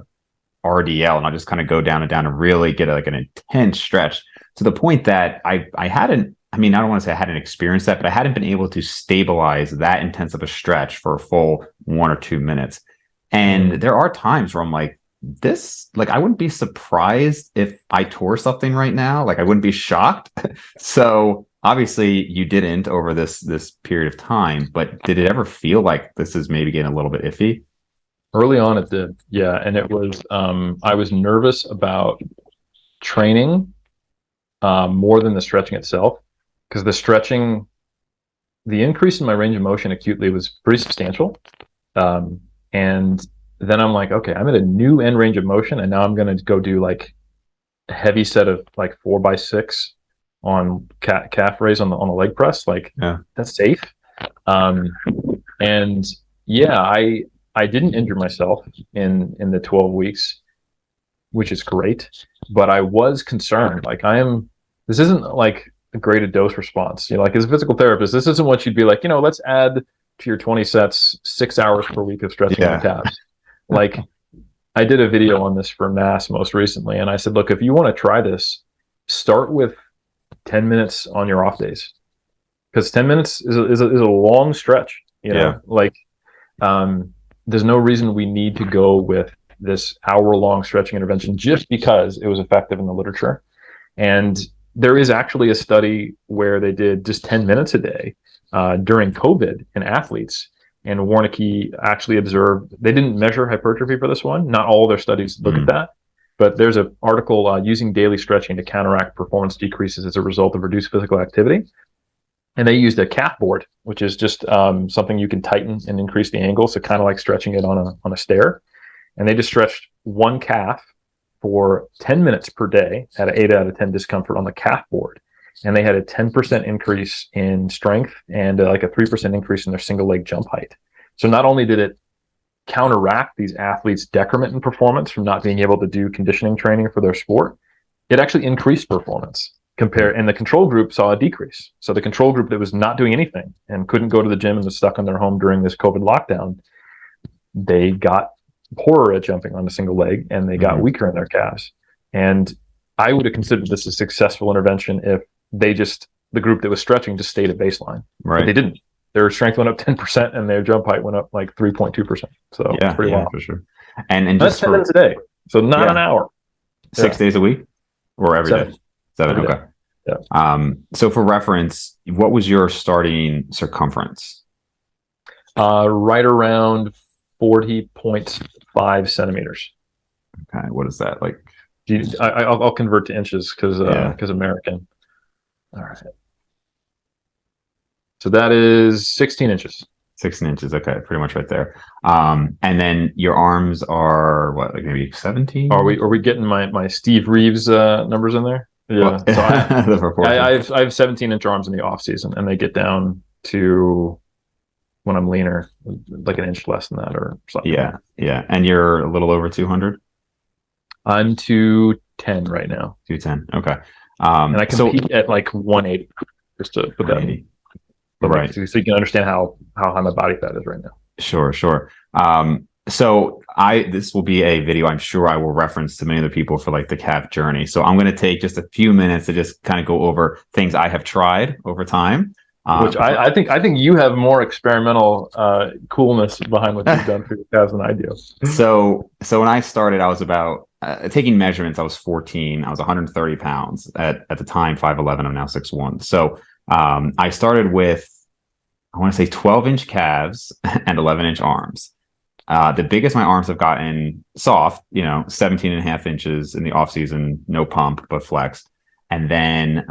RDL, and I'll just kind of go down and really get like an intense stretch, to the point that I hadn't, I don't want to say I hadn't experienced that, but I hadn't been able to stabilize that intense of a stretch for a full 1 or 2 minutes. And there are times where I'm like, I wouldn't be surprised if I tore something right now. Like, I wouldn't be shocked. So obviously you didn't over this period of time, but did it ever feel like this is maybe getting a little bit iffy? Early on it did. Yeah. And it was, I was nervous about training more than the stretching itself, because the increase in my range of motion acutely was pretty substantial. And then I'm like, okay, I'm at a new end range of motion, and now I'm going to go do like a heavy set of like 4x6 on calf raise on a leg press. Like, that's safe. And yeah, I didn't injure myself in the 12 weeks, which is great, but I was concerned. Like, this isn't like a graded dose response. Like, as a physical therapist, this isn't what you'd be like, let's add to your 20 sets 6 hours per week of stretching on calves. Like, I did a video on this for Mass most recently, and I said, look, if you want to try this, start with 10 minutes on your off days, because 10 minutes is a long stretch. Like, there's no reason we need to go with this hour-long stretching intervention just because it was effective in the literature. And there is actually a study where they did just 10 minutes a day during COVID in athletes, and Wernicke actually observed, they didn't measure hypertrophy for this one. Not all their studies look at that, but there's an article using daily stretching to counteract performance decreases as a result of reduced physical activity. And they used a calf board, which is just something you can tighten and increase the angle. So kind of like stretching it on a stair. And they just stretched one calf for 10 minutes per day at an 8 out of 10 discomfort on the calf board. And they had a 10% increase in strength and like a 3% increase in their single leg jump height. So not only did it counteract these athletes' decrement in performance from not being able to do conditioning training for their sport, it actually increased performance. And the control group saw a decrease. So the control group that was not doing anything and couldn't go to the gym and was stuck in their home during this COVID lockdown, they got poorer at jumping on a single leg and they got weaker in their calves. And I would have considered this a successful intervention if the group that was stretching just stayed at baseline. Right. But they didn't. Their strength went up 10% and their jump height went up like 3.2%. So yeah, pretty wild. For sure. And that's 10 minutes a day. So not an hour. 6 days a week or every day? 7. Every okay. Day. Yeah. So for reference, what was your starting circumference? Right around 40.5 centimeters. Okay. What is that like? I'll convert to inches because American. All right. So that is 16 inches. 16 inches. Okay. Pretty much right there. And then your arms are what, like maybe 17? Are we getting my Steve Reeves numbers in there? Yeah. Well, so I have 17-inch arms in the off season, and they get down to, when I'm leaner, like an inch less than that or something. Yeah. Yeah. And you're a little over 200? I'm 210 right now. 210. Okay. And I compete at like 180, just to put that in. Right. So you can understand how high my body fat is right now. Sure. So this will be a video I'm sure I will reference to many of the people for like the calf journey. So I'm going to take just a few minutes to just kind of go over things I have tried over time. Which I think you have more experimental coolness behind what you've done for your calves than I do. So when I started, I was about taking measurements. I was 14. I was 130 pounds at the time, 5'11". I'm now 6'1". So I started with, I want to say 12-inch calves and 11-inch arms. The biggest my arms have gotten soft, 17 and a half inches in the off season, no pump, but flex. And then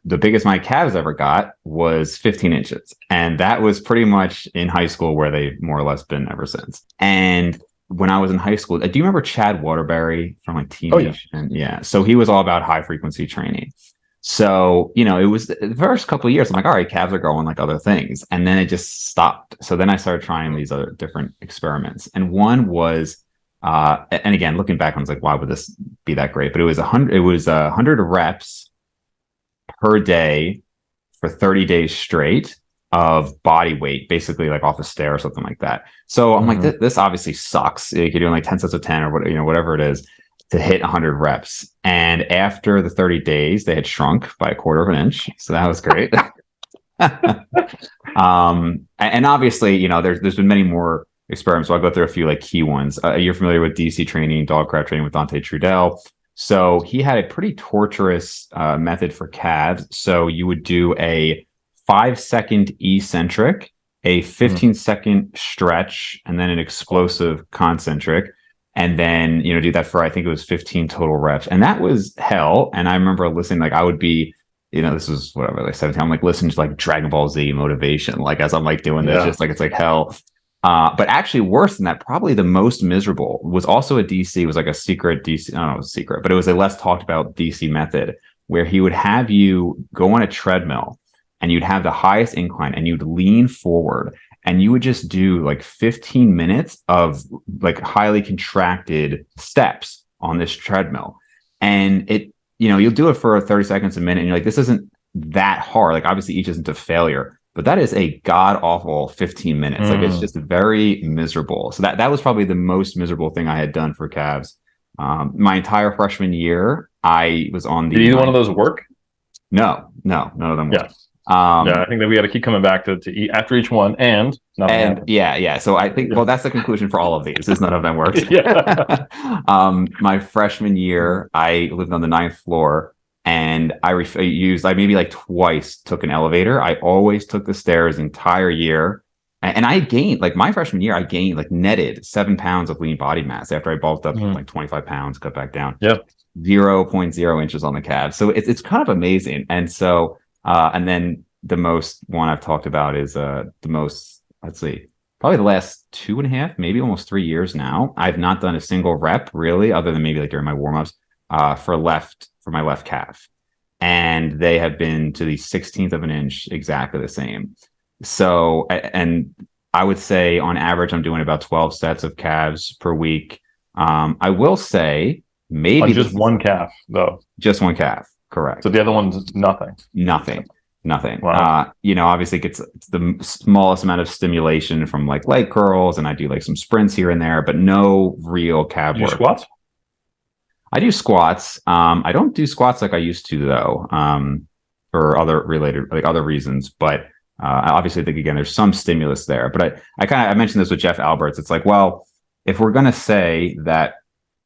the biggest my calves ever got was 15 inches. And that was pretty much in high school, where they've more or less been ever since. And when I was in high school, do you remember Chad Waterbury from like Teenage? Oh, yeah. And yeah. So he was all about high frequency training. So, it was the first couple of years, I'm like, all right, calves are growing like other things. And then it just stopped. So then I started trying these other different experiments. And one was, and again, looking back, I was like, why would this be that great? But it was 100 reps per day for 30 days straight of body weight, basically like off a stair or something like that. So I'm like, this obviously sucks. Like you're doing like 10 sets of 10 or whatever it is, to hit 100 reps. And after the 30 days, they had shrunk by 1/4 of an inch. So that was great. And obviously, there's been many more experiments. So I'll go through a few like key ones. You're familiar with DC training, dog crowd training with Dante Trudel. So he had a pretty torturous method for calves. So you would do a 5-second eccentric, a 15-second stretch, and then an explosive concentric. And then, do that for, I think it was 15 total reps. And that was hell. And I remember listening, like I would be, this was whatever, like 17. I'm like listening to like Dragon Ball Z motivation, like as I'm like doing this, just like, it's like hell. But actually worse than that, probably the most miserable was also a DC, was like a secret DC. I don't know, it was a secret, but it was a less talked about DC method where he would have you go on a treadmill and you'd have the highest incline and you'd lean forward. And you would just do like 15 minutes of like highly contracted steps on this treadmill. And you'll do it for 30 seconds, a minute. And you're like, this isn't that hard. Like obviously each isn't a failure, but that is a god awful 15 minutes. Like it's just very miserable. So that was probably the most miserable thing I had done for calves. My entire freshman year, I was on the. Did either one of those work? No, none of them worked. I think that we got to keep coming back to eat after each one, and yeah. So I think that's the conclusion for all of these: is none of them worked. My freshman year, I lived on the 9th floor, and I maybe like twice took an elevator. I always took the stairs the entire year, and I gained, like my freshman year, I gained like netted 7 pounds of lean body mass after I bulked up like 25 pounds, cut back down. 0.0 inches on the calves. So it's kind of amazing, and so. And then the most one I've talked about is the most, let's see, probably the last 2.5, maybe almost 3 years now. I've not done a single rep really, other than maybe like during my warmups for my left calf. And they have been to the 16th of an inch, exactly the same. So, and I would say on average, I'm doing about 12 sets of calves per week. I will say On maybe just this is one calf, though. just one calf. So Correct. the other one's nothing. Nothing. Wow. Obviously it's the smallest amount of stimulation from like leg curls, and I do like some sprints here and there, but no real calf Do you work. squats? I do squats. I don't do squats like I used to though, for other reasons. But I obviously think again there's some stimulus there. But I mentioned this with Jeff Alberts. It's like, well, if we're gonna say that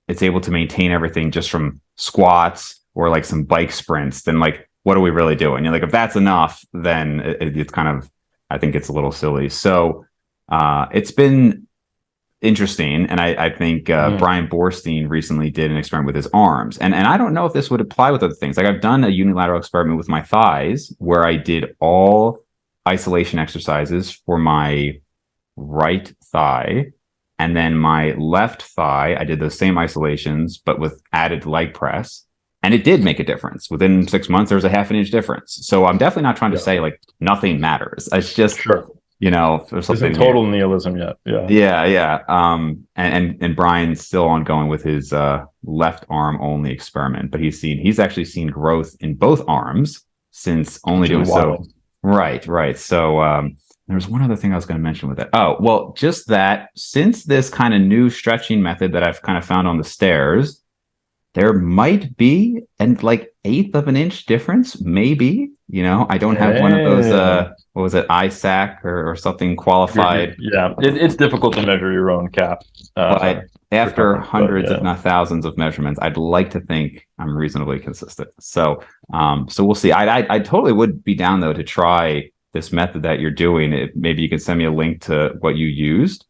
it's able to maintain everything just from squats or like some bike sprints, then like what are we really doing? Like if that's enough, then it's kind of, I think it's a little silly. So it's been interesting. And I think Brian Borstein recently did an experiment with his arms. And I don't know if this would apply with other things. Like I've done a unilateral experiment with my thighs where I did all isolation exercises for my right thigh. And then my left thigh, I did those same isolations, but with added leg press. And it did make a difference. Within 6 months, there was a half an inch difference. So I'm definitely not trying to say like nothing matters. It's just, Sure. there's something Isn't total nihilism yet. Yeah. yeah. And Brian's still ongoing with his left arm only experiment, but he's actually seen growth in both arms since only doing so. Right. So there was one other thing I was going to mention with that. Oh, well, just that since this kind of new stretching method that I've kind of found on the stairs, there might be like eighth of an inch difference, maybe. I don't have one of those what was it, ISAC or something qualified. Yeah, it's difficult to measure your own calf. But after hundreds, if not thousands of measurements, I'd like to think I'm reasonably consistent. So we'll see. I totally would be down though to try this method that you're doing. Maybe you can send me a link to what you used.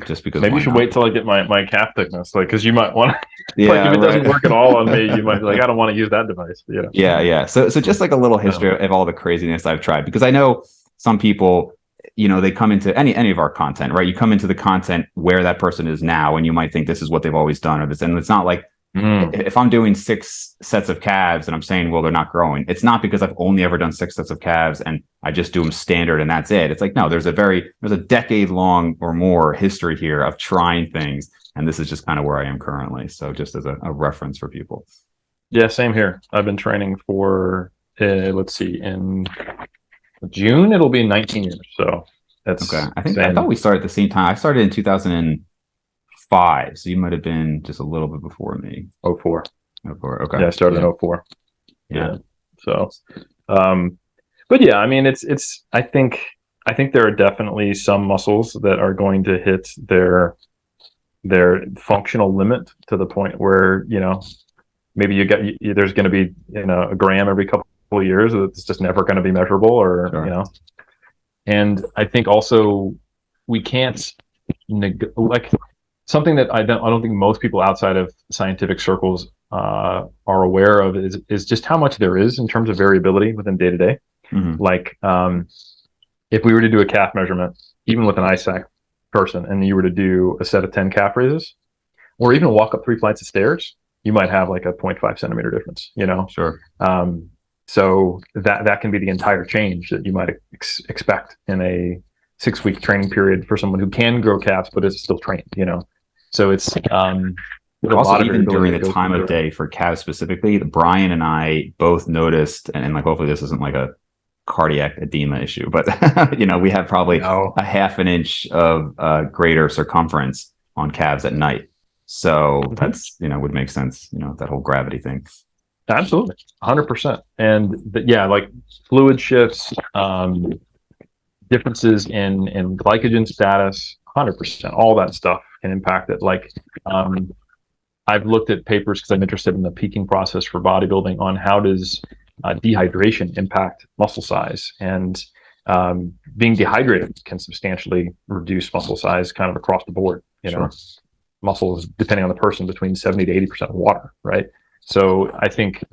Just because maybe you should wait till I get my calf thickness, like because you might want to. Yeah, like if it doesn't work at all on me, you might be like, I don't want to use that device. Yeah. So just like a little history of all the craziness I've tried, because I know some people, they come into any of our content, right? You come into the content where that person is now, and you might think this is what they've always done, or this, and it's not like if I'm doing 6 sets of calves and I'm saying, well, they're not growing. It's not because I've only ever done 6 sets of calves and I just do them standard and that's it. It's like, no, there's a decade long or more history here of trying things. And this is just kind of where I am currently. So just as a reference for people. Yeah, same here. I've been training for, let's see, in June, it'll be 19 years. So that's okay. I thought we started at the same time. I started in 2005. So you might have been just a little bit before me. 04. Okay. Yeah, I started in 04. Yeah. So, but yeah, I mean, I think there are definitely some muscles that are going to hit their functional limit to the point where, maybe there's going to be, a gram every couple of years that's just never going to be measurable or, sure. And I think also we can't like something that I don't think most people outside of scientific circles are aware of is just how much there is in terms of variability within day to day. Like if we were to do a calf measurement, even with an ISAC person, and you were to do a set of 10 calf raises, or even walk up 3 flights of stairs, you might have like a 0.5 centimeter difference, Sure. So that can be the entire change that you might expect in a 6-week training period for someone who can grow calves but is still trained, So it's also even during the time of day for calves specifically, Brian and I both noticed, and like hopefully this isn't like a cardiac edema issue, but we have probably a half an inch of greater circumference on calves at night. So that's would make sense, that whole gravity thing. Absolutely, 100%. And like fluid shifts, differences in glycogen status, 100%. All that stuff can impact it. Like I've looked at papers because I'm interested in the peaking process for bodybuilding on how does dehydration impact muscle size, and being dehydrated can substantially reduce muscle size kind of across the board. Sure. Muscle is, depending on the person, between 70 to 80% water, right? So I think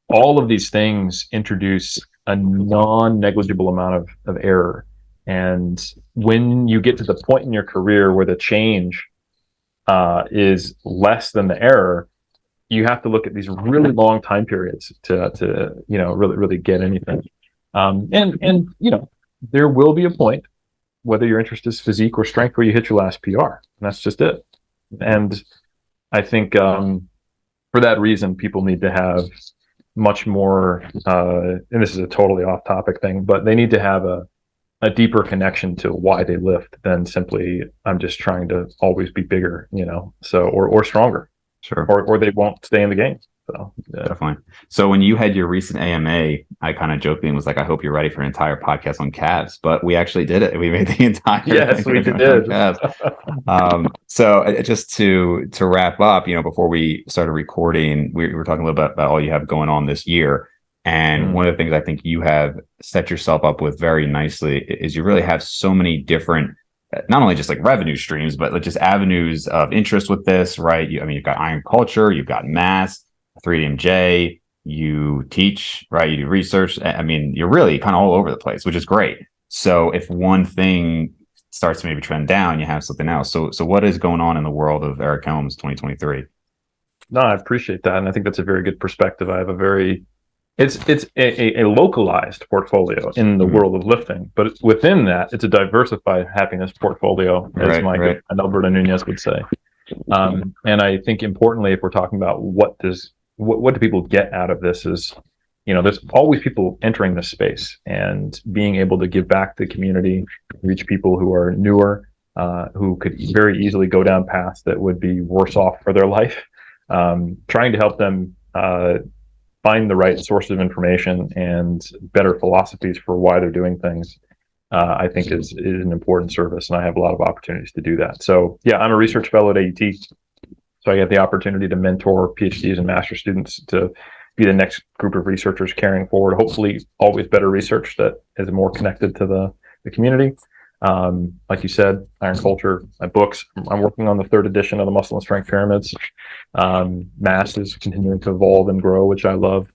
all of these things introduce a non-negligible amount of error. And when you get to the point in your career where the change is less than the error, you have to look at these really long time periods to really get anything. And there will be a point whether your interest is physique or strength, where you hit your last PR. And that's just it. And I think for that reason, people need to have much more, and this is a totally off topic thing, but they need to have a deeper connection to why they lift than simply, I'm just trying to always be bigger, so, or stronger, Sure. or they won't stay in the game. So yeah. Definitely. So when you had your recent AMA, I kind of jokingly was like, I hope you're ready for an entire podcast on calves, but we actually did it. We made the entire Yes, thing we on did. calves. So just to wrap up, before we started recording, we were talking a little bit about all you have going on this year. And one of the things I think you have set yourself up with very nicely is you really have so many different, not only just like revenue streams, but like just avenues of interest with this, right? You've got iron culture, you've got mass, 3DMJ, you teach, right? You do research. I mean, you're really kind of all over the place, which is great. So if one thing starts to maybe trend down, you have something else. So what is going on in the world of Eric Helms 2023? No, I appreciate that. And I think that's a very good perspective. I have it's a localized portfolio in the world of lifting, but within that, it's a diversified happiness portfolio, as my good friend Alberto Nunez would say. And I think importantly, if we're talking about what do people get out of this, is there's always people entering this space, and being able to give back to the community, reach people who are newer, who could very easily go down paths that would be worse off for their life, trying to help them find the right sources of information and better philosophies for why they're doing things, I think is an important service, and I have a lot of opportunities to do that. So yeah, I'm a research fellow at AUT, so I get the opportunity to mentor PhDs and master students to be the next group of researchers carrying forward, hopefully always better research that is more connected to the community. Like you said, iron culture, my books. I'm working on the 3rd edition of the Muscle and Strength Pyramids. Mass is continuing to evolve and grow, which I love.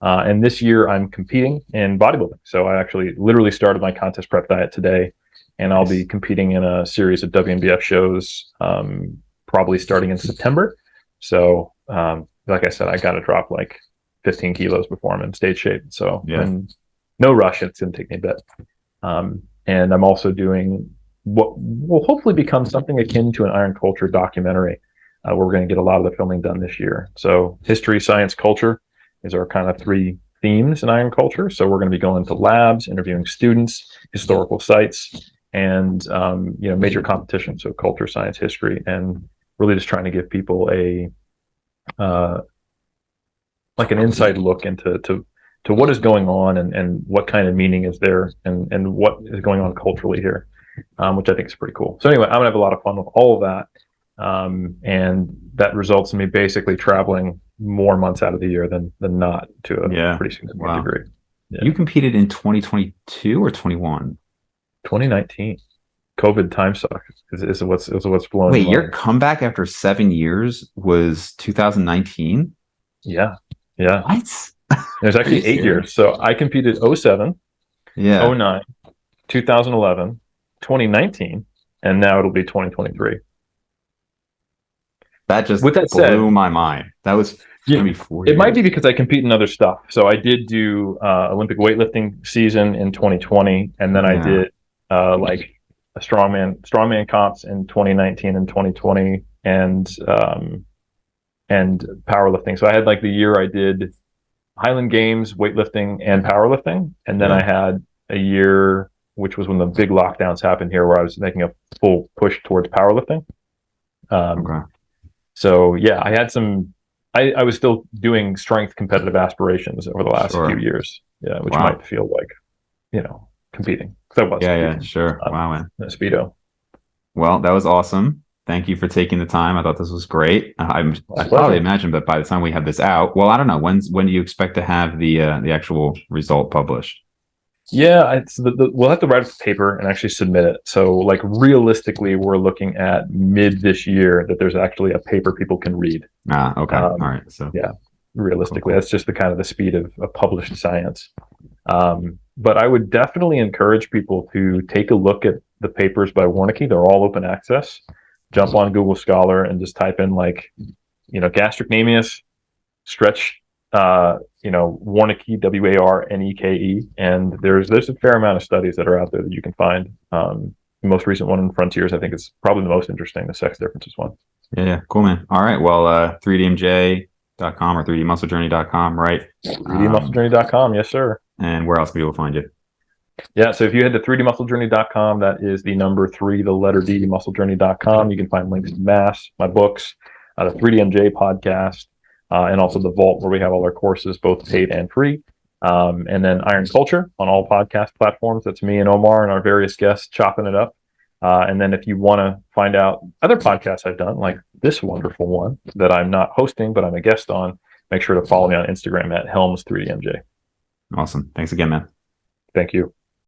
And this year I'm competing in bodybuilding. So I actually literally started my contest prep diet today, and I'll be competing in a series of WNBF shows, probably starting in September. So, like I said, I got to drop like 15 kilos before I'm in stage shape. So and no rush. It's going to take me a bit. And I'm also doing what will hopefully become something akin to an iron culture documentary, where we're going to get a lot of the filming done this year. So history, science, culture is our kind of 3 themes in iron culture. So we're going to be going to labs, interviewing students, historical sites, and major competitions. So culture, science, history, and really just trying to give people like an inside look into what is going on, and what kind of meaning is there, and what is going on culturally here, which I think is pretty cool. So anyway, I'm gonna have a lot of fun with all of that, and that results in me basically traveling more months out of the year than not, to a pretty significant degree. Yeah. You competed in 2022 or 21? 2019. COVID time suck is what's blowing. Wait, your comeback after 7 years was 2019? Yeah. What? There's actually 8 years. So I competed 07, 09, 2011, 2019, and now it'll be 2023. That just with that blew said, my mind. That was maybe 4 years. It might be because I compete in other stuff. So I did do Olympic weightlifting season in 2020, and then I did like a strongman comps in 2019 and 2020, and powerlifting. So I had like the year I did Highland Games, weightlifting, and powerlifting. And then I had a year, which was when the big lockdowns happened here, where I was making a full push towards powerlifting. So yeah, I had I was still doing strength competitive aspirations over the last few years. Yeah, which might feel like, competing. Because I was. Yeah, sure. Wow, man. Speedo. Well, that was awesome. Thank you for taking the time. I thought this was great. I probably imagine, but by the time we have this out, well, I don't know. When do you expect to have the actual result published? Yeah, we'll have to write a paper and actually submit it. So, like, realistically, we're looking at mid this year that there's actually a paper people can read. Okay. All right. So yeah, realistically, that's just the kind of the speed of published science. But I would definitely encourage people to take a look at the papers by Warnke. They're all open access. Jump on Google Scholar and just type in gastrocnemius, stretch, Warnke, Warneke, and there's a fair amount of studies that are out there that you can find. most recent one in Frontiers, I think, is probably the most interesting, the sex differences one. Yeah, cool, man. All right. Well, 3dmj.com or 3dmusclejourney.com, right? 3dmusclejourney.com. Yes, sir. And where else can people find you? Yeah, so if you head to 3dmusclejourney.com, that is the number 3, the letter D, musclejourney.com. You can find links to Mass, my books, the 3DMJ podcast, and also the Vault, where we have all our courses, both paid and free. And then Iron Culture on all podcast platforms. That's me and Omar and our various guests chopping it up. And then if you want to find out other podcasts I've done, like this wonderful one that I'm not hosting, but I'm a guest on, make sure to follow me on Instagram at Helms3DMJ. Awesome. Thanks again, man. Thank you.